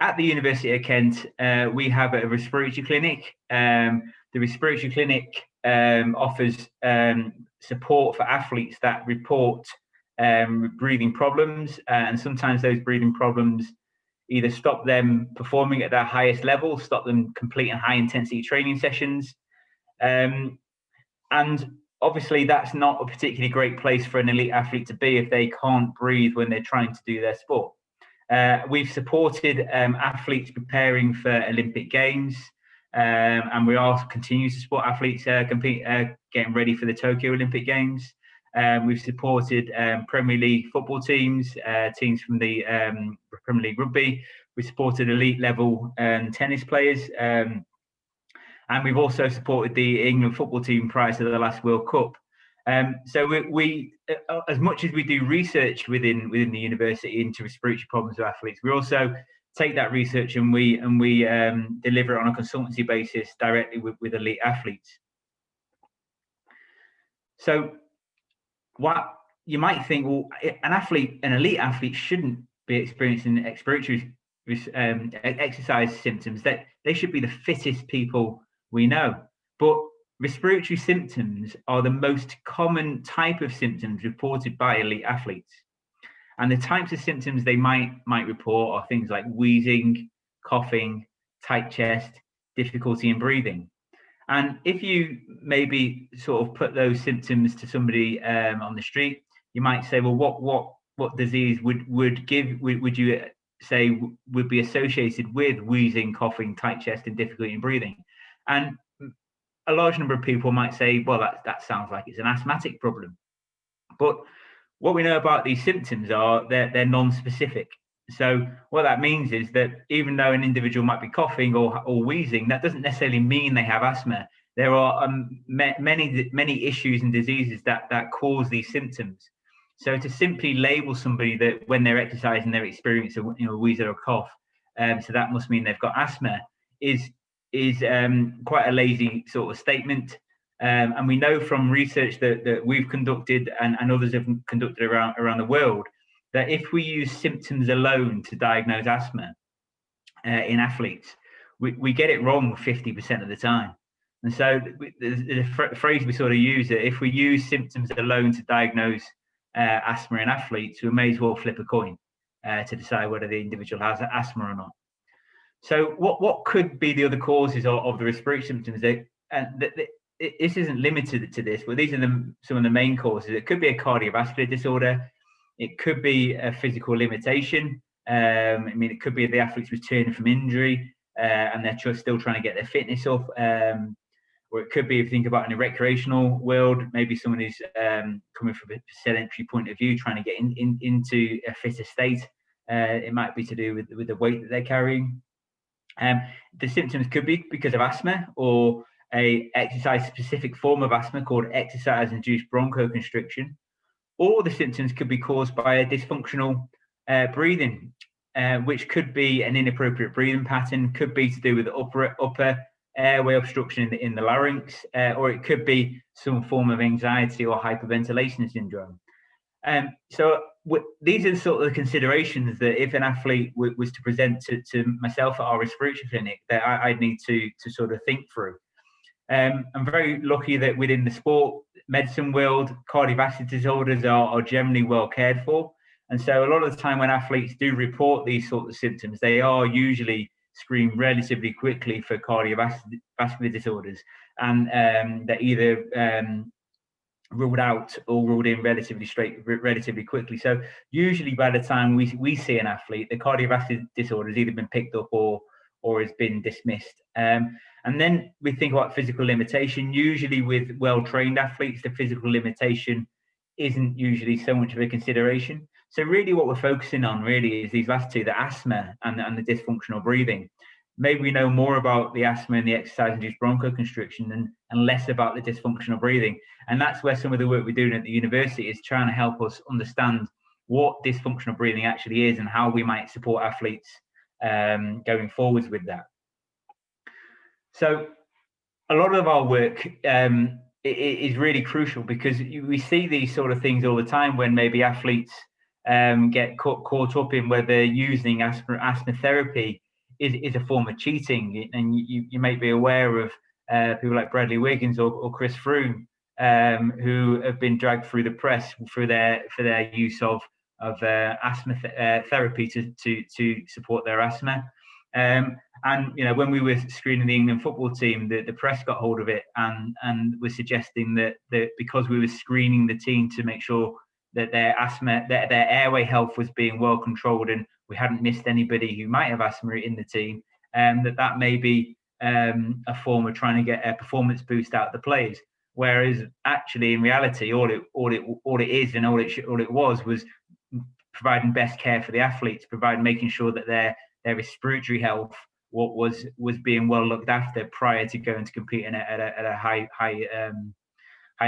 at the University of Kent, we have a respiratory clinic. The respiratory clinic offers support for athletes that report breathing problems, and sometimes those breathing problems either stop them performing at their highest level, stop them completing high intensity training sessions. And obviously that's not a particularly great place for an elite athlete to be if they can't breathe when they're trying to do their sport. We've supported athletes preparing for Olympic Games, and we also continue to support athletes getting ready for the Tokyo Olympic Games. We've supported Premier League football teams, teams from the Premier League rugby. We supported elite level tennis players, and we've also supported the England football team prior to the last World Cup. So we as much as we do research within the university into respiratory problems of athletes, we also take that research and we deliver it on a consultancy basis directly with elite athletes. So what you might think, well, an elite athlete shouldn't be experiencing respiratory exercise symptoms. That they should be the fittest people we know. But respiratory symptoms are the most common type of symptoms reported by elite athletes. And the types of symptoms they might report are things like wheezing, coughing, tight chest, difficulty in breathing. And if you maybe sort of put those symptoms to somebody on the street, you might say, well, what disease would you say would be associated with wheezing, coughing, tight chest, and difficulty in breathing? And a large number of people might say, well, that sounds like it's an asthmatic problem. But what we know about these symptoms are they're non-specific. So what that means is that even though an individual might be coughing or wheezing, that doesn't necessarily mean they have asthma. There are many issues and diseases that cause these symptoms. So to simply label somebody that when they're exercising they're experiencing a wheeze or a cough, so that must mean they've got asthma, is quite a lazy sort of statement. And we know from research that we've conducted and others have conducted around the world that if we use symptoms alone to diagnose asthma in athletes, we get it wrong 50% of the time. And so the phrase we sort of use that if we use symptoms alone to diagnose asthma in athletes, we may as well flip a coin to decide whether the individual has asthma or not. So what could be the other causes of the respiratory symptoms? This isn't limited to this, but these are some of the main causes. It could be a cardiovascular disorder. It could be a physical limitation. It could be the athlete's returning from injury and they're still trying to get their fitness up. Or it could be, if you think about in a recreational world, maybe someone who's coming from a sedentary point of view, trying to get into a fitter state. It might be to do with the weight that they're carrying. The symptoms could be because of asthma or a exercise-specific form of asthma called exercise-induced bronchoconstriction, or the symptoms could be caused by a dysfunctional breathing, which could be an inappropriate breathing pattern, could be to do with upper airway obstruction in the larynx, or it could be some form of anxiety or hyperventilation syndrome. So these are sort of the considerations that if an athlete was to present to myself at our respiratory clinic, that I'd need to sort of think through. I'm very lucky that within the sport medicine world, cardiovascular disorders are generally well cared for. And so a lot of the time when athletes do report these sorts of symptoms, they are usually screened relatively quickly for cardiovascular disorders. And they're either ruled out or ruled in relatively quickly. So usually by the time we see an athlete, the cardiovascular disorder has either been picked up or has been dismissed. And then we think about physical limitation. Usually with well-trained athletes, the physical limitation isn't usually so much of a consideration. So really what we're focusing on really is these last two, the asthma and the dysfunctional breathing. Maybe we know more about the asthma and the exercise-induced bronchoconstriction and less about the dysfunctional breathing. And that's where some of the work we're doing at the university is trying to help us understand what dysfunctional breathing actually is and how we might support athletes going forwards with that. So a lot of our work is really crucial because we see these sort of things all the time when maybe athletes get caught up in whether using asthma therapy is a form of cheating. And you may be aware of people like Bradley Wiggins or Chris Froome, who have been dragged through the press for their use of asthma therapy to support their asthma. And when we were screening the England football team, the press got hold of it and was suggesting that because we were screening the team to make sure that their asthma, their airway health was being well controlled, and we hadn't missed anybody who might have asthma in the team, that may be a form of trying to get a performance boost out of the players. Whereas actually, in reality, all it is and all it was providing best care for the athletes, making sure that their respiratory health was being well looked after prior to going to compete at a high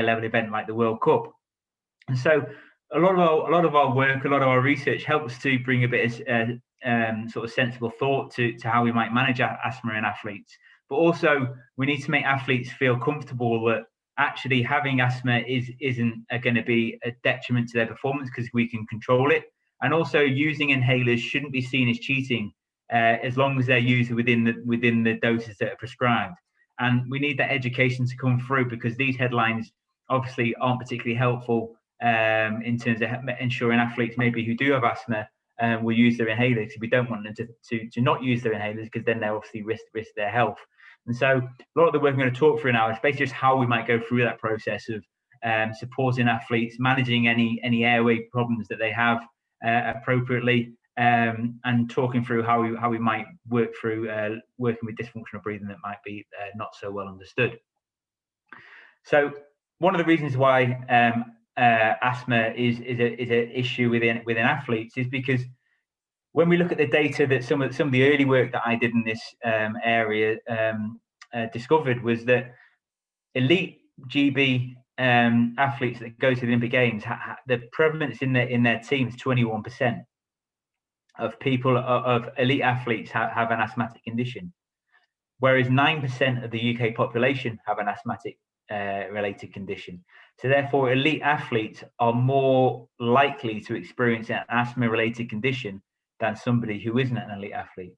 level event like the World Cup. And so a lot of our work, a lot of our research helps to bring a bit of sort of sensible thought to how we might manage asthma in athletes. But also we need to make athletes feel comfortable that actually having asthma isn't going to be a detriment to their performance because we can control it. And also using inhalers shouldn't be seen as cheating as long as they're used within the doses that are prescribed. And we need that education to come through, because these headlines obviously aren't particularly helpful in terms of ensuring athletes maybe who do have asthma will use their inhalers. We don't want them to not use their inhalers, because then they obviously risk their health. And so a lot of the work I'm going to talk through now is basically just how we might go through that process of supporting athletes, managing any airway problems that they have appropriately, and talking through how we might work through working with dysfunctional breathing that might be not so well understood. So one of the reasons why asthma is an issue within athletes is because when we look at the data that some of the early work that I did in this area discovered, was that elite GB athletes that go to the Olympic Games, the prevalence in their teams, 21% of people of elite athletes have an asthmatic condition, whereas 9% of the UK population have an asthmatic related condition. So therefore, elite athletes are more likely to experience an asthma related condition than somebody who isn't an elite athlete.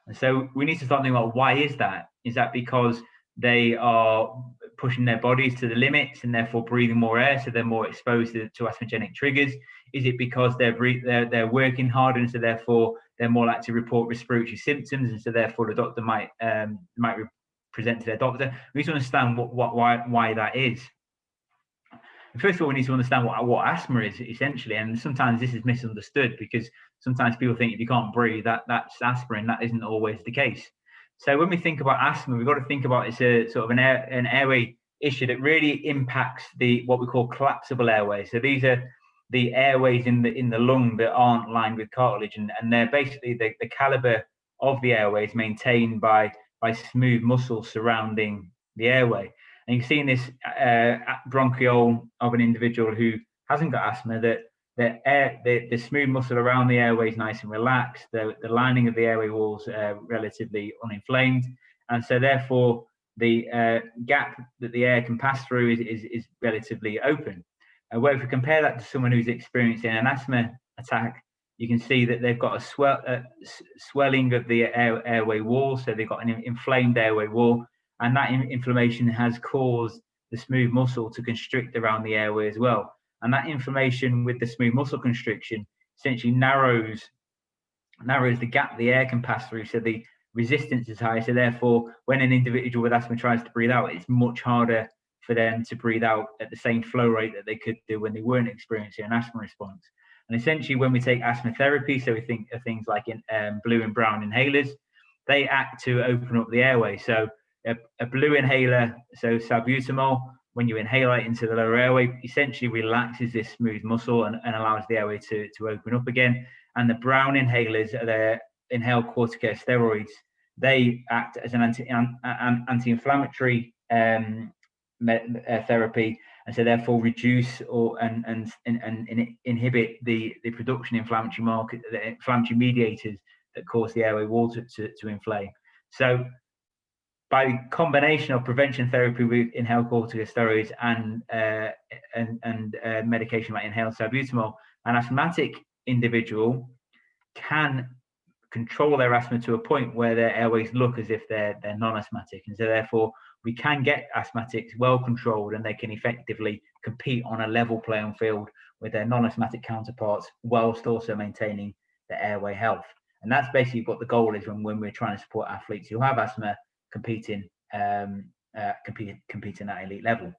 And so we need to start thinking about, why is that? Is that because they are pushing their bodies to the limits and therefore breathing more air, so they're more exposed to asthmogenic triggers? Is it because they're working harder, and so therefore they're more likely to report respiratory symptoms, and so therefore the doctor might present to their doctor? We need to understand why that is. And first of all, we need to understand what asthma is essentially, and sometimes this is misunderstood, because sometimes people think if you can't breathe, that's asthma, and that isn't always the case. So when we think about asthma, we've got to think about it's a sort of an airway issue that really impacts what we call collapsible airways. So these are the airways in the lung that aren't lined with cartilage, and they're basically the caliber of the airways maintained by smooth muscles surrounding the airway. And you can see in this bronchiole of an individual who hasn't got asthma that the smooth muscle around the airway is nice and relaxed. The lining of the airway walls are relatively uninflamed, and so therefore the gap that the air can pass through is relatively open. Where if we compare that to someone who's experiencing an asthma attack, you can see that they've got a swelling of the airway wall, so they've got an inflamed airway wall, and that inflammation has caused the smooth muscle to constrict around the airway as well. And that inflammation with the smooth muscle constriction essentially narrows the gap the air can pass through, so the resistance is high. So therefore, when an individual with asthma tries to breathe out, it's much harder for them to breathe out at the same flow rate that they could do when they weren't experiencing an asthma response. And essentially, when we take asthma therapy, so we think of things like blue and brown inhalers, they act to open up the airway. So a blue inhaler, so salbutamol, when you inhale it into the lower airway, essentially relaxes this smooth muscle and allows the airway to open up again. And the brown inhalers are the inhaled corticosteroids. They act as an anti-inflammatory therapy, and so therefore reduce and inhibit the production of inflammatory mediators that cause the airway wall to inflame. So by combination of prevention therapy with inhaled corticosteroids and medication like inhaled salbutamol, an asthmatic individual can control their asthma to a point where their airways look as if they're non-asthmatic, and so therefore we can get asthmatics well controlled, and they can effectively compete on a level playing field with their non-asthmatic counterparts, whilst also maintaining their airway health. And that's basically what the goal is when we're trying to support athletes who have asthma competing at elite level.